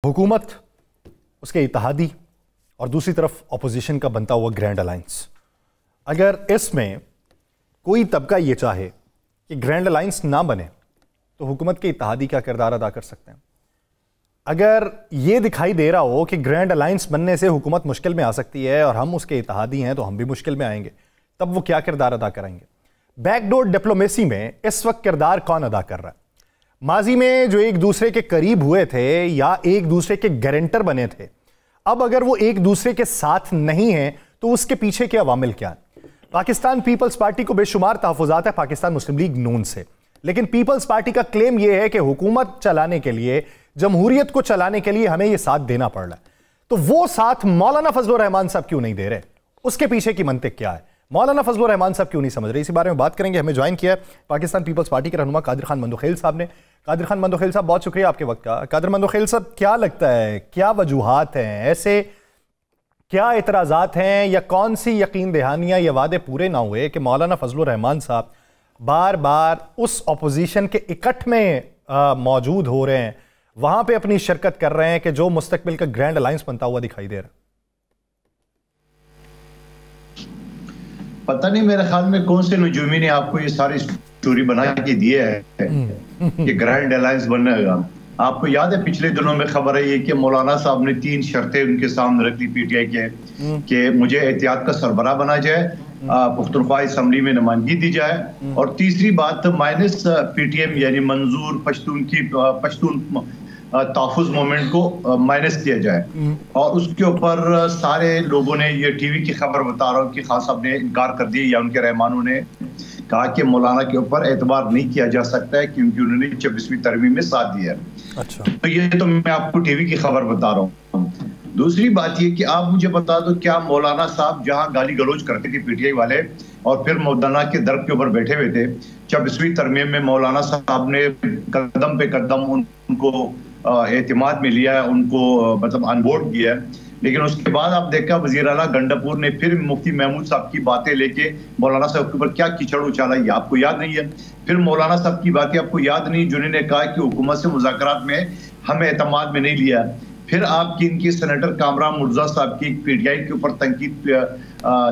हुकूमत, उसके इत्तेहादी और दूसरी तरफ अपोजिशन का बनता हुआ ग्रैंड अलायंस। अगर इसमें कोई तबका ये चाहे कि ग्रैंड अलायंस ना बने तो हुकूमत के इत्तेहादी क्या किरदार अदा कर सकते हैं? अगर ये दिखाई दे रहा हो कि ग्रैंड अलायंस बनने से हुकूमत मुश्किल में आ सकती है और हम उसके इत्तेहादी हैं तो हम भी मुश्किल में आएंगे, तब वो क्या किरदार अदा करेंगे? बैकडोर डिप्लोमेसी में इस वक्त किरदार कौन अदा कर रहा है? माजी में जो एक दूसरे के करीब हुए थे या एक दूसरे के गारंटर बने थे, अब अगर वो एक दूसरे के साथ नहीं है तो उसके पीछे के अवामिल क्या है? पाकिस्तान पीपल्स पार्टी को बेशुमार तहफ़्फ़ुज़ात है पाकिस्तान मुस्लिम लीग नून से, लेकिन पीपल्स पार्टी का क्लेम यह है कि हुकूमत चलाने के लिए, जमहूरियत को चलाने के लिए हमें यह साथ देना पड़ रहा है। तो वो साथ मौलाना फजलुर रहमान साहब क्यों नहीं दे रहे? उसके पीछे की मंतिक क्या है? मौलाना फजलुर रहमान साहब क्यों नहीं समझ रहे? इसी बारे में बात करेंगे। हमें ज्वाइन किया है पाकिस्तान पीपल्स पार्टी के रहनुमा कादिर खान मंदोखेल साहब ने। कादिर खान मंदोखेल साहब, बहुत शुक्रिया आपके वक्त का। कादिर मंदोखेल साहब, क्या लगता है, क्या वजूहात हैं, ऐसे क्या एतराज़ात हैं या कौन सी यकीन दहानियाँ या वादे पूरे ना हुए कि मौलाना फजलुर रहमान साहब बार बार उस अपोजिशन के इकट्ठ में मौजूद हो रहे हैं, वहां पे अपनी शिरकत कर रहे हैं कि जो मुस्तकबिल का ग्रैंड अलायंस बनता हुआ दिखाई दे रहा है? पता नहीं, मेरे ख्याल में कौन से नजूमी ने आपको ये सारी स्टोरी बना के दी है कि ग्रैंड अलायंस बनेगा। आपको याद है पिछले दिनों में खबर है ये कि मौलाना साहब ने 3 शर्तें उनके सामने रख दी पीटीआई के कि मुझे एहतियात का सरबराह बना जाए, पुख्तनख्वा असम्बली में नुमाइंदगी दी जाए, और तीसरी बात माइनस पीटीएम यानी मंजूर पश्तून तहफ़्फ़ुज़ मूवमेंट को माइनस किया जाए। और उसके ऊपर सारे लोगों ने, ये टीवी की खबर बता रहा हूँ कि खान साहब ने इनकार कर दिया या उनके रहमानों ने कहा कि मौलाना के ऊपर एतबार नहीं किया जा सकता है क्योंकि उन्होंने 26वीं तरमीम में साथ दिया। अच्छा, तो ये तो मैं आपको टीवी की खबर बता रहा हूँ। दूसरी बात ये कि आप मुझे बता दो, क्या मौलाना साहब जहां गाली गलौज करते थे पीटीआई वाले और फिर मौलाना के दर के ऊपर बैठे हुए थे, 26वीं तरमीम में मौलाना साहब ने कदम पे कदम उनको एतमाद में लिया, उनको मतलब अनबोर्ड किया, लेकिन उसके बाद आप देखा वजीर आला गंडापुर ने फिर मुफ्ती महमूद साहब की बातें लेके मौलाना साहब के ऊपर क्या कीचड़ उछाला, ये आपको याद नहीं है। फिर मौलाना साहब की बातें आपको याद नहीं जिन्होंने कहा कि हुकूमत से मुज़ाकरात में हमें एतमाद में नहीं लिया। फिर आपकी इनकी सेनेटर कामरान मुर्जा साहब की पीटीआई के ऊपर तनकीद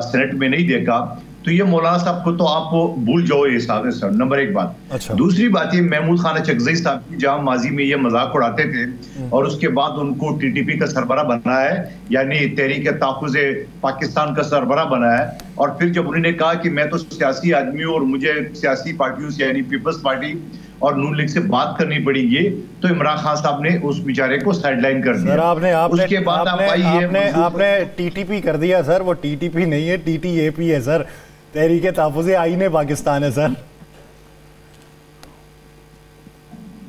सेनेट में नहीं देखा। तो ये मौलाना साहब को तो आप भूल जाओ ये साहब सर, नंबर 1 बात। अच्छा। दूसरी बात ये महमूद खान चकजई साहब की जहां माजी में ये मजाक उड़ाते थे और उसके बाद उनको टीटीपी का सरबरा बनाया है, यानी तहरीक तहफ़्फ़ुज़ पाकिस्तान का सरबरा बनाया है, और फिर जब उन्होंने कहा कि मैं तो सियासी आदमी हूँ और मुझे सियासी पार्टियों से यानी पीपल्स पार्टी और नून लीग से बात करनी पड़ेगी, तो इमरान खान साहब ने उस बेचारे को साइडलाइन कर दिया। उसके बाद आपने टीटीपी कर दिया सर। वो टीटीपी नहीं है, टीटीएपी है सर, तहरीक तहफ़्फ़ुज़ आईने पाकिस्तान है सर।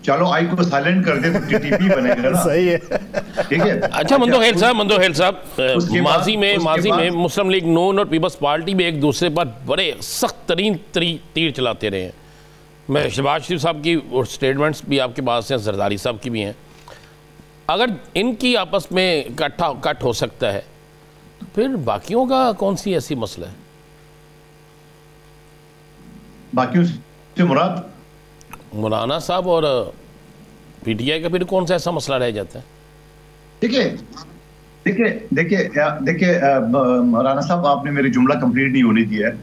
चलो आई को साइलेंट कर दे तो टीटीपी बनेगा ना। सही है, ठीक है। अच्छा मंदोखेल साहब, माजी में मुस्लिम लीग नून और पीपल्स पार्टी में एक दूसरे पर बड़े सख्त तरीन तीर चलाते रहे हैं। मैं शहबाज शरीफ साहब की स्टेटमेंट्स भी आपके पास हैं, जरदारी साहब की भी हैं। अगर इनकी आपस में कट हो सकता है तो फिर बाकियों का कौन सी ऐसी मसला है? बाकियों से मुराद मौलाना साहब और पीटीआई का फिर कौन सा ऐसा मसला रह जाता है? देखिए मौलाना साहब, आपने मेरी जुमला कंप्लीट नहीं होने दिया है।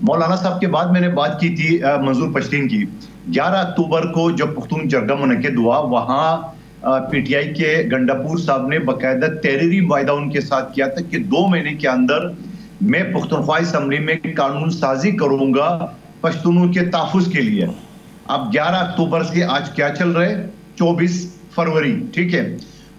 मौलाना साहब के बाद मैंने बात की थी मंजूर पश्तीन की। 11 अक्टूबर को जब पुख्तून जरगा मुनक्किद हुआ, वहां पीटीआई के गंडापुर साहब ने बाकायदा तहरीरी वायदा उनके साथ किया था कि 2 महीने के अंदर मैं पुख्तनख्वा असम्बली में कानून साजी करूंगा पश्तूनों के तहफ़्फ़ुज़ के लिए। अब 11 अक्टूबर से आज क्या चल रहा है, 24 फरवरी, ठीक है,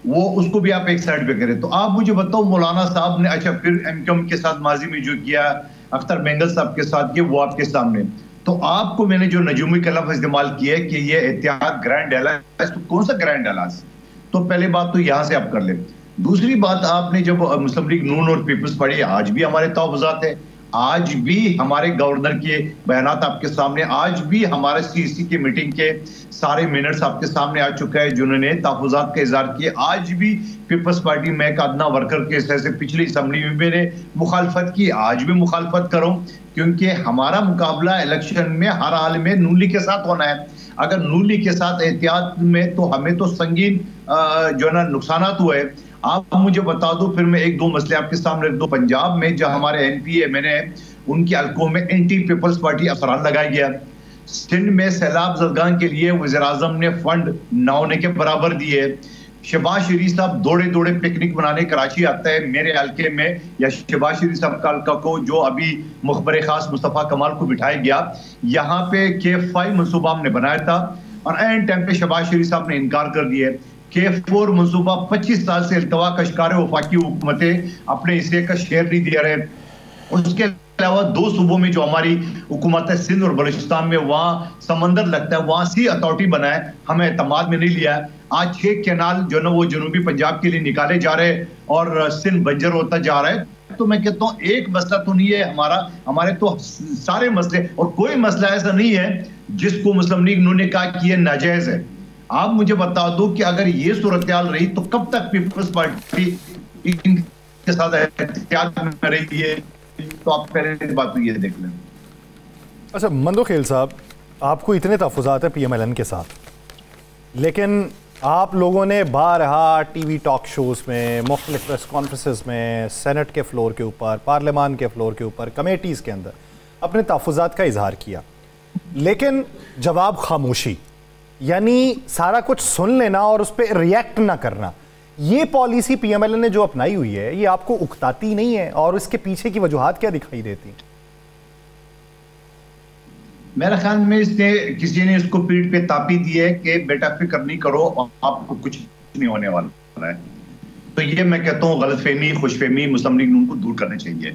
वो उसको भी आप एक साइड पे करें। तो आप मुझे बताओ, मौलाना साहब ने अच्छा फिर एमक्यूएम के साथ माजी में जो किया, अख्तर बेंगल साहब के साथ किया, वो आपके सामने। तो आपको मैंने जो नजूमी का लफ्ज़ इस्तेमाल किया है कि ये एहतियात ग्रैंड अलायंस, तो कौन सा ग्रैंड अलायंस? तो पहले बात तो यहां से आप कर ले। दूसरी बात, आपने जब मुस्लिम लीग नून और पीपल्स पार्टी आज भी हमारे तहफ़्फ़ुज़ात है, आज भी हमारे गवर्नर के बयानात आपके सामने, आज भी हमारे सीसी की मीटिंग के सारे मिनट्स आपके सामने आ चुका है जिन्होंने तहफ़्फ़ुज़ात का इज़हार किए। आज भी पीपल्स पार्टी में एक अदना वर्कर के हिस्से से पिछली असम्बली में मैंने मुखालफत की, आज भी मुखालफत करूं, क्योंकि हमारा मुकाबला इलेक्शन में हर हाल में नून लीग के साथ होना है। अगर नून लीग के साथ एहतियात में तो हमें तो संगीन जो है ना नुकसानात हुए। आप मुझे बता दो, फिर मैं एक दो मसले आपके सामने रख दो। पंजाब में जहां हमारे एमपी मैंने उनके हलकों में एंटी पीपल्स पार्टी अफसरान लगाया गया। सिंध में सैलाब ज़दगान के लिए वज़ीर आज़म ने फंड ना होने के बराबर दिए। शहबाज शरीफ साहब दौड़े दौड़े पिकनिक मनाने कराची आता है मेरे हल्के में, या शहबाज शरीफ साहब का हल्का को जो अभी मुखबर खास मुस्तफ़ा कमाल को बिठाया गया, यहाँ पे KF5 मनसूबा हमने बनाया था और एन टाइम पे शहबाज शरीफ साहब ने इनकार कर दिया। KF4 मनसूबा 25 साल से इल्तवा का शिकार है, वफाकी हुकूमतें अपने हिस्से का शेयर नहीं दे रहे। उसके अलावा दो सूबों में जो हमारी हुकूमत है, सिंध और बलूचिस्तान में, वहाँ समंदर लगता है, वहाँ सी अथॉरिटी बना है, हमें एतमाद में नहीं लिया है। आज 6 कैनाल जो ना वो जनूबी पंजाब के लिए निकाले जा रहे हैं और सिंध बंजर होता जा रहा है। तो मैं कहता हूँ एक मसला तो नहीं है हमारे तो सारे मसले, और कोई मसला ऐसा नहीं है जिसको मुस्लिम लीग ने कहा कि ये नाजायज है। आप मुझे बता दो कि अगर ये सूरत हाल रही तो कब तक पीपल्स पार्टी के साथ एहतियात में रही है? तो आप पहले बात तो ये देख लें। अच्छा मंदोखेल साहब, आपको इतने तहफ़्फ़ुज़ात है PMLN के साथ, लेकिन आप लोगों ने बारहा टीवी टॉक शोज़ में, मुख्तलिफ प्रेस कॉन्फ्रेंसेस में, सेनेट के फ्लोर के ऊपर, पार्लियामान के फ्लोर के ऊपर, कमेटीज़ के अंदर अपने तहफ़्फ़ुज़ात का इजहार किया, लेकिन जवाब खामोशी, यानी सारा कुछ सुन लेना और उस पर रिएक्ट ना करना। ये पॉलिसी PMLN ने जो अपनाई हुई है, ये आपको उकताती नहीं है? और इसके पीछे की वजूहात क्या दिखाई देती? मेरे ख्याल में किसी ने इसको पीठ पे तापी दी है कि बेटा फिक्र नहीं करो, आपको कुछ नहीं होने वाला है। तो ये मैं कहता हूँ गलतफहमी, खुशफहमी मुस्लिम लीग नून को दूर करना चाहिए,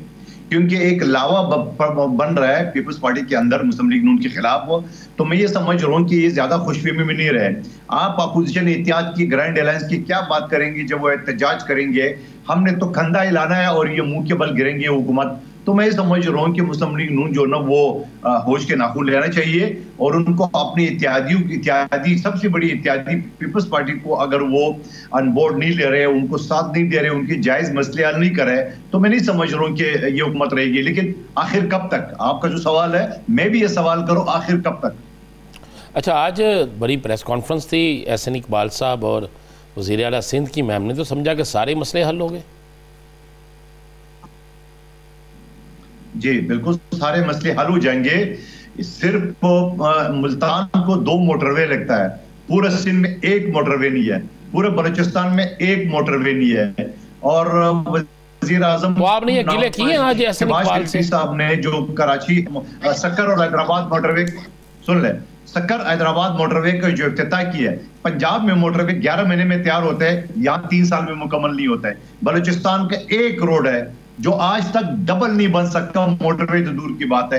क्योंकि एक लावा बन रहा है पीपल्स पार्टी के अंदर मुस्लिम लीग नून के खिलाफ। तो मैं ये समझ रहा हूँ कि ये ज्यादा खुशफहमी में नहीं रहे। आप अपोजिशन एहतियात की, ग्रैंड अलायंस की क्या बात करेंगे जब वो एहतजाज करेंगे? हमने तो कंधा हिलाना है और ये मुंह के बल गिरेंगे हुकूमत। तो मैं समझ रहा हूँ कि मुस्लिम लीग नून जो ना वो होश के नाखून लेना चाहिए और उनको अपनी इत्यादी सबसे बड़ी इत्यादी पीपल्स पार्टी को अगर वो अनबोर्ड नहीं ले रहे, उनको साथ नहीं दे रहे, उनके जायज मसले हल नहीं कर रहे, तो मैं नहीं समझ रहा हूँ कि ये हुकूमत रहेगी। लेकिन आखिर कब तक? आपका जो सवाल है, मैं भी ये सवाल करूँ, आखिर कब तक? अच्छा, आज बड़ी प्रेस कॉन्फ्रेंस थी, एहसन इकबाल साहब और वज़ीर आला सिंध की मैम ने तो समझा कि सारे मसले हल हो गए। जी बिल्कुल, सारे मसले हल हो जाएंगे। सिर्फ मुल्तान को 2 मोटरवे लगता है, पूरे सिंध में 1 मोटरवे नहीं है, पूरे बलूचिस्तान में 1 मोटरवे नहीं है। और वज़ीर आज़म तो आपने ये किले किए आज एहसन इकबाल साहब ने जो कराची सक्कर और हैदराबाद मोटरवे, सुन ले, सक्कर हैदराबाद मोटरवे का जो इफ्तिताह किया है। पंजाब में मोटरवे 11 महीने में तैयार होता है, यहाँ 3 साल में मुकम्मल नहीं होता है। बलूचिस्तान का 1 रोड है जो आज तक डबल नहीं बन सकता, मोटरवे तो दूर की बात है।